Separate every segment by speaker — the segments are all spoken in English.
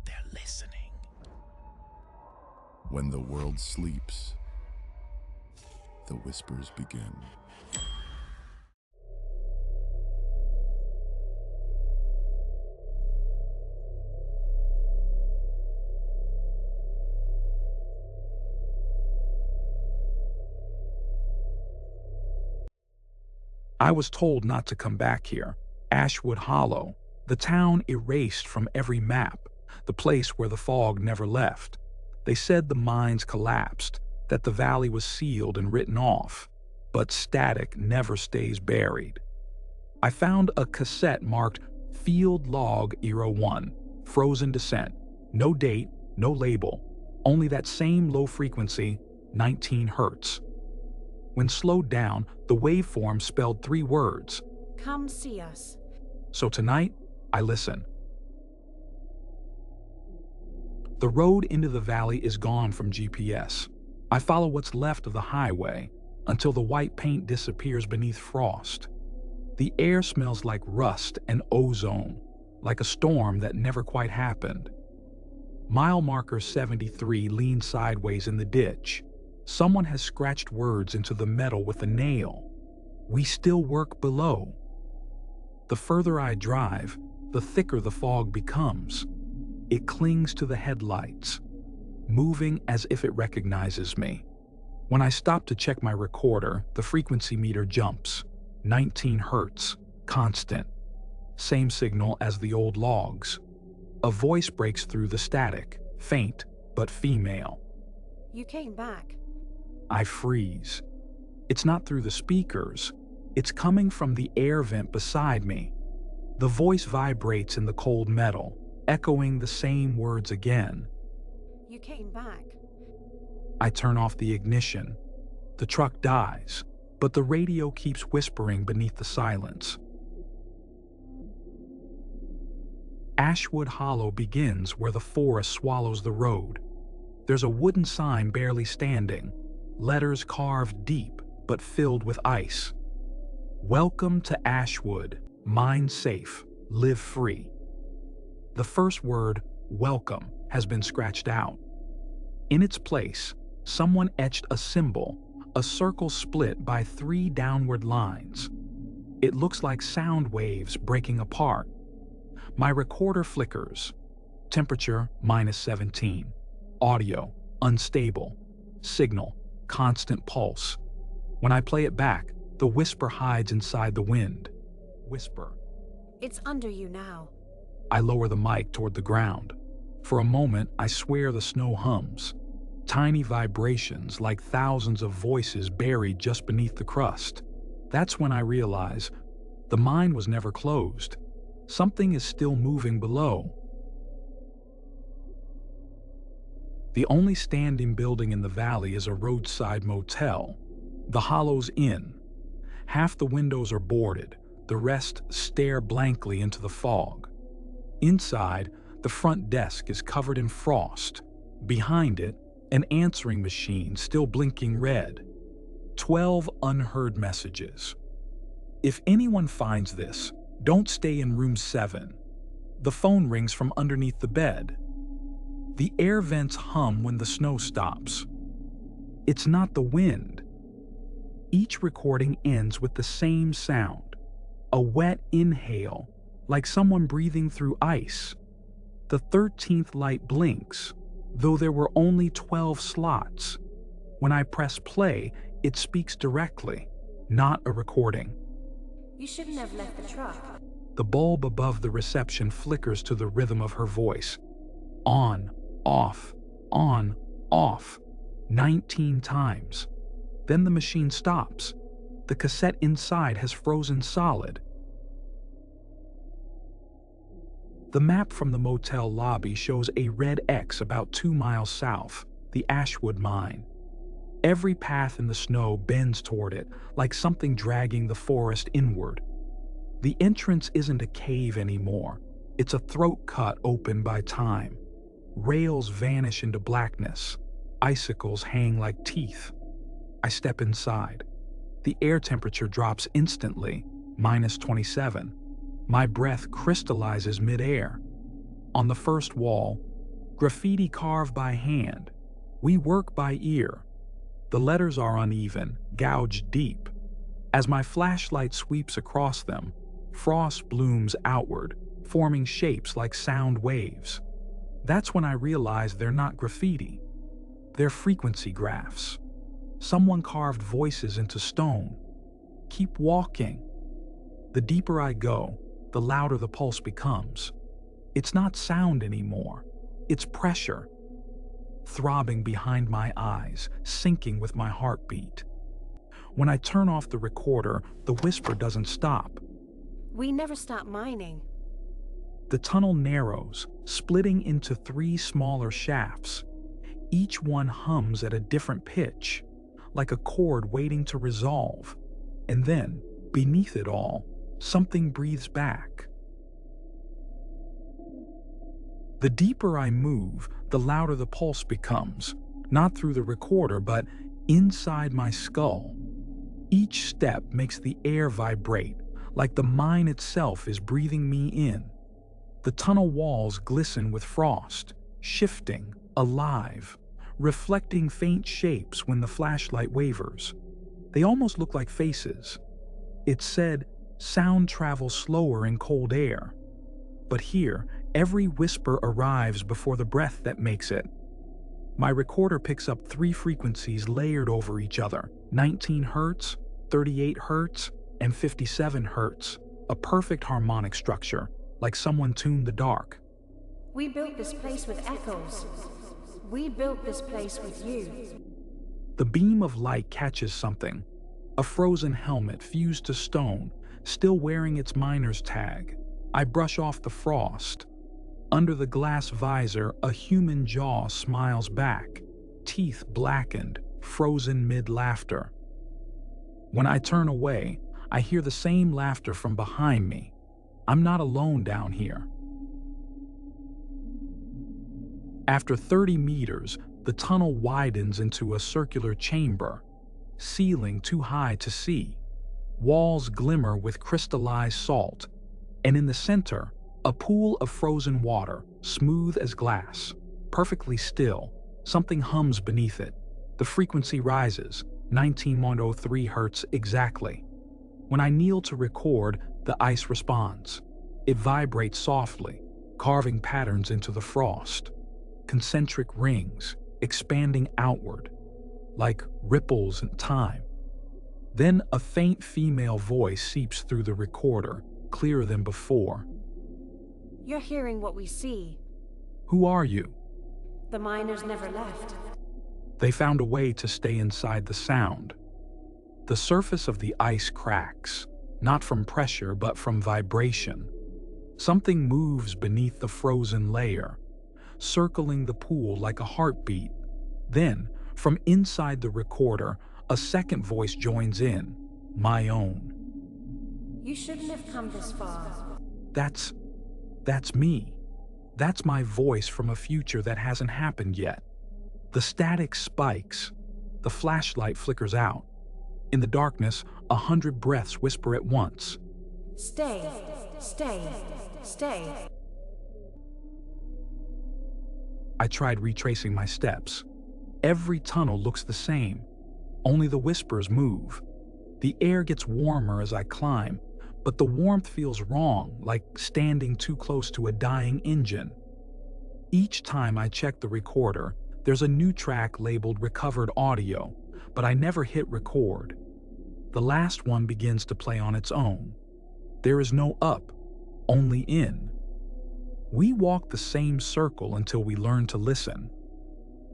Speaker 1: They're listening.
Speaker 2: When the world sleeps, the whispers begin.
Speaker 3: I was told not to come back here. Ashwood Hollow, the town erased from every map, the place where the fog never left. They said the mines collapsed, that the valley was sealed and written off. But static never stays buried. I found a cassette marked Field Log Era 1, Frozen Descent. No date, no label, only that same low frequency, 19 hertz. When slowed down, the waveform spelled 3 words.
Speaker 4: Come see us.
Speaker 3: So tonight, I listen. The road into the valley is gone from GPS. I follow what's left of the highway until the white paint disappears beneath frost. The air smells like rust and ozone, like a storm that never quite happened. Mile marker 73 leans sideways in the ditch. Someone has scratched words into the metal with a nail. We still work below. The further I drive, the thicker the fog becomes. It clings to the headlights, moving as if it recognizes me. When I stop to check my recorder, the frequency meter jumps. 19 hertz, constant. Same signal as the old logs. A voice breaks through the static, faint but female.
Speaker 4: You came back.
Speaker 3: I freeze. It's not through the speakers. It's coming from the air vent beside me. The voice vibrates in the cold metal, echoing the same words again.
Speaker 4: You came back.
Speaker 3: I turn off the ignition. The truck dies, but the radio keeps whispering beneath the silence. Ashwood Hollow begins where the forest swallows the road. There's a wooden sign barely standing, letters carved deep but filled with ice. Welcome to Ashwood, mine safe, live free. The first word, welcome, has been scratched out. In its place, someone etched a symbol, a circle split by 3 downward lines. It looks like sound waves breaking apart. My recorder flickers. Temperature -17. Audio unstable. Signal constant pulse. When I play it back, the whisper hides inside the wind. Whisper.
Speaker 4: It's under you now.
Speaker 3: I lower the mic toward the ground. For a moment, I swear the snow hums. Tiny vibrations like thousands of voices buried just beneath the crust. That's when I realize the mine was never closed. Something is still moving below. The only standing building in the valley is a roadside motel, the Hollow's Inn. Half the windows are boarded, the rest stare blankly into the fog. Inside, the front desk is covered in frost. Behind it, an answering machine still blinking red. 12 unheard messages. If anyone finds this, don't stay in room 7. The phone rings from underneath the bed. The air vents hum when the snow stops. It's not the wind. Each recording ends with the same sound, a wet inhale, like someone breathing through ice. The 13th light blinks, though there were only 12 slots. When I press play, it speaks directly, not a recording.
Speaker 4: You shouldn't have left the truck.
Speaker 3: The bulb above the reception flickers to the rhythm of her voice. On, off, 19 times. Then the machine stops. The cassette inside has frozen solid. The map from the motel lobby shows a red X about 2 miles south, the Ashwood Mine. Every path in the snow bends toward it, like something dragging the forest inward. The entrance isn't a cave anymore. It's a throat cut open by time. Rails vanish into blackness. Icicles hang like teeth. I step inside. The air temperature drops instantly, -27. My breath crystallizes midair. On the first wall, graffiti carved by hand. We work by ear. The letters are uneven, gouged deep. As my flashlight sweeps across them, frost blooms outward, forming shapes like sound waves. That's when I realize they're not graffiti. They're frequency graphs. Someone carved voices into stone. Keep walking. The deeper I go, the louder the pulse becomes. It's not sound anymore. It's pressure. Throbbing behind my eyes, syncing with my heartbeat. When I turn off the recorder, the whisper doesn't stop.
Speaker 4: We never stop mining.
Speaker 3: The tunnel narrows, splitting into 3 smaller shafts. Each one hums at a different pitch, like a chord waiting to resolve. And then, beneath it all, something breathes back. The deeper I move, the louder the pulse becomes, not through the recorder, but inside my skull. Each step makes the air vibrate, like the mine itself is breathing me in. The tunnel walls glisten with frost, shifting, alive, reflecting faint shapes when the flashlight wavers. They almost look like faces. It said, sound travels slower in cold air. But here, every whisper arrives before the breath that makes it. My recorder picks up 3 frequencies layered over each other, 19 hertz, 38 hertz, and 57 hertz, a perfect harmonic structure, like someone tuned the dark.
Speaker 4: We built this place with echoes. We built this place with you.
Speaker 3: The beam of light catches something, a frozen helmet fused to stone, still wearing its miner's tag. I brush off the frost. Under the glass visor, a human jaw smiles back, teeth blackened, frozen mid-laughter. When I turn away, I hear the same laughter from behind me. I'm not alone down here. After 30 meters, the tunnel widens into a circular chamber, ceiling too high to see. Walls glimmer with crystallized salt, and in the center, a pool of frozen water, smooth as glass, perfectly still. Something hums beneath it. The frequency rises, 19.03 hertz exactly. When I kneel to record, the ice responds. It vibrates softly, carving patterns into the frost. Concentric rings, expanding outward, like ripples in time. Then a faint female voice seeps through the recorder, clearer than before.
Speaker 4: You're hearing what we see.
Speaker 3: Who are you?
Speaker 4: The miners never left.
Speaker 3: They found a way to stay inside the sound. The surface of the ice cracks, not from pressure but from vibration. Something moves beneath the frozen layer, circling the pool like a heartbeat. Then, from inside the recorder, a second voice joins in, my own.
Speaker 4: You shouldn't have come this far.
Speaker 3: That's me. That's my voice from a future that hasn't happened yet. The static spikes. The flashlight flickers out. In the darkness, 100 breaths whisper at once.
Speaker 4: Stay, stay, stay.
Speaker 3: I tried retracing my steps. Every tunnel looks the same. Only the whispers move. The air gets warmer as I climb, but the warmth feels wrong, like standing too close to a dying engine. Each time I check the recorder, there's a new track labeled recovered audio, but I never hit record. The last one begins to play on its own. There is no up, only in. We walk the same circle until we learn to listen.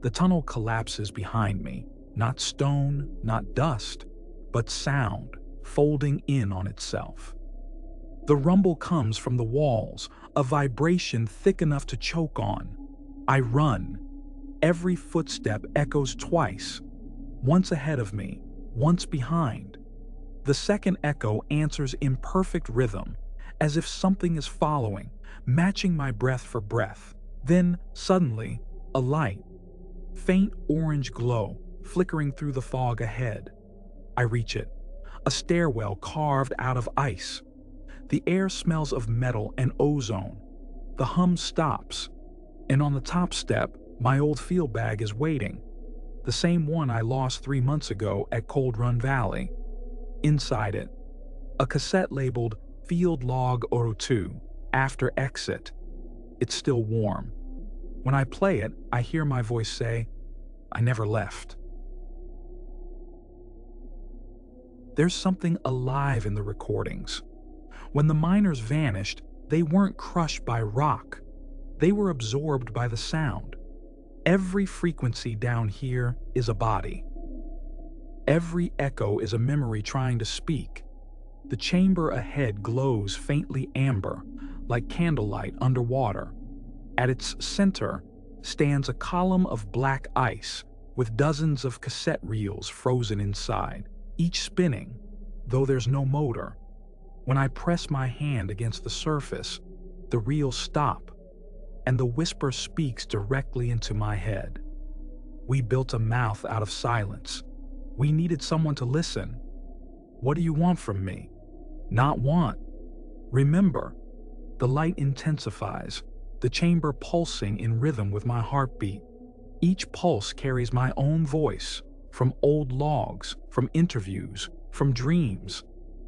Speaker 3: The tunnel collapses behind me, not stone, not dust, but sound, folding in on itself. The rumble comes from the walls, a vibration thick enough to choke on. I run. Every footstep echoes twice, once ahead of me, once behind. The second echo answers in perfect rhythm, as if something is following, matching my breath for breath. Then, suddenly, a light. Faint orange glow, flickering through the fog ahead. I reach it. A stairwell carved out of ice. The air smells of metal and ozone. The hum stops, and on the top step, my old field bag is waiting, the same one I lost 3 months ago at Cold Run Valley. Inside it, a cassette labeled Field Log 02, after exit. It's still warm. When I play it, I hear my voice say, "I never left." There's something alive in the recordings. When the miners vanished, they weren't crushed by rock. They were absorbed by the sound. Every frequency down here is a body. Every echo is a memory trying to speak. The chamber ahead glows faintly amber, like candlelight underwater. At its center stands a column of black ice with dozens of cassette reels frozen inside, each spinning, though there's no motor. When I press my hand against the surface, the reels stop, and the whisper speaks directly into my head. We built a mouth out of silence. We needed someone to listen. What do you want from me? Not want. Remember. The light intensifies, the chamber pulsing in rhythm with my heartbeat. Each pulse carries my own voice, from old logs, from interviews, from dreams.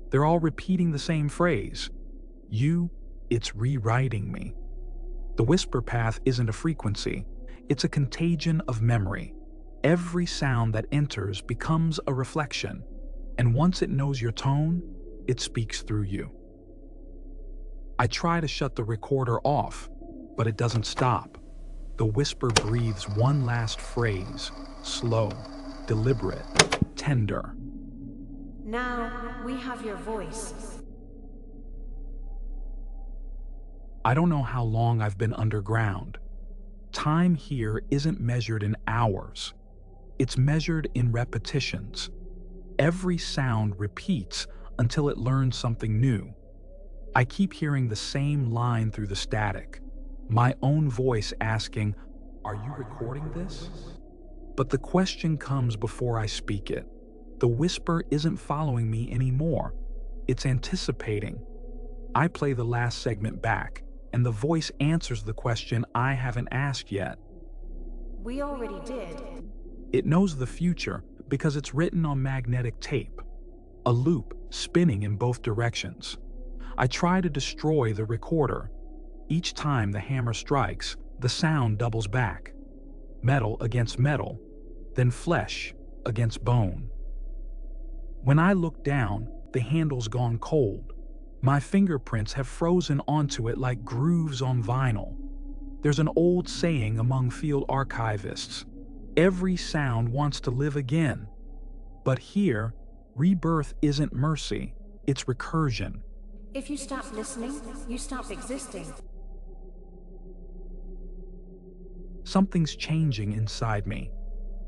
Speaker 3: They're all repeating the same phrase. It's rewriting me. The whisper path isn't a frequency, it's a contagion of memory. Every sound that enters becomes a reflection, and once it knows your tone, it speaks through you. I try to shut the recorder off, but it doesn't stop. The whisper breathes one last phrase, slow, deliberate, tender.
Speaker 4: Now we have your voice.
Speaker 3: I don't know how long I've been underground. Time here isn't measured in hours. It's measured in repetitions. Every sound repeats until it learns something new. I keep hearing the same line through the static, my own voice asking, "Are you recording this?" But the question comes before I speak it. The whisper isn't following me anymore. It's anticipating. I play the last segment back, and the voice answers the question I haven't asked yet.
Speaker 4: We already did.
Speaker 3: It knows the future because it's written on magnetic tape, a loop spinning in both directions. I try to destroy the recorder. Each time the hammer strikes, the sound doubles back. Metal against metal, then flesh against bone. When I look down, the handle's gone cold. My fingerprints have frozen onto it like grooves on vinyl. There's an old saying among field archivists: every sound wants to live again. But here, rebirth isn't mercy, it's recursion.
Speaker 4: If you stop listening, you stop existing.
Speaker 3: Something's changing inside me.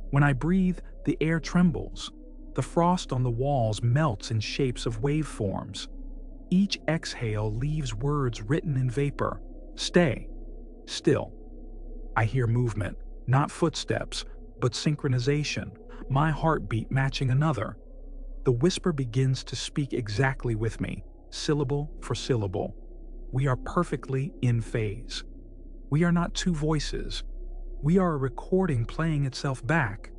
Speaker 3: When I breathe, the air trembles. The frost on the walls melts in shapes of waveforms. Each exhale leaves words written in vapor. Stay. Still. I hear movement, not footsteps, but synchronization, my heartbeat matching another. The whisper begins to speak exactly with me, syllable for syllable. We are perfectly in phase. We are not two voices. We are a recording playing itself back.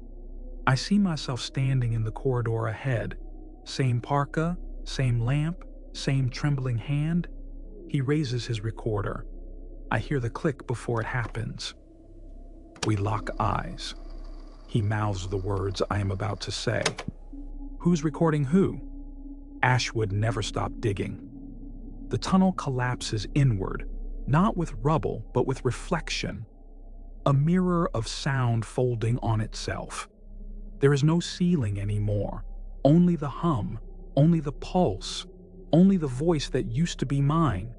Speaker 3: I see myself standing in the corridor ahead. Same parka, same lamp, same trembling hand. He raises his recorder. I hear the click before it happens. We lock eyes. He mouths the words I am about to say. Who's recording who? Ashwood never stopped digging. The tunnel collapses inward, not with rubble, but with reflection. A mirror of sound folding on itself. There is no ceiling anymore. Only the hum, only the pulse, only the voice that used to be mine.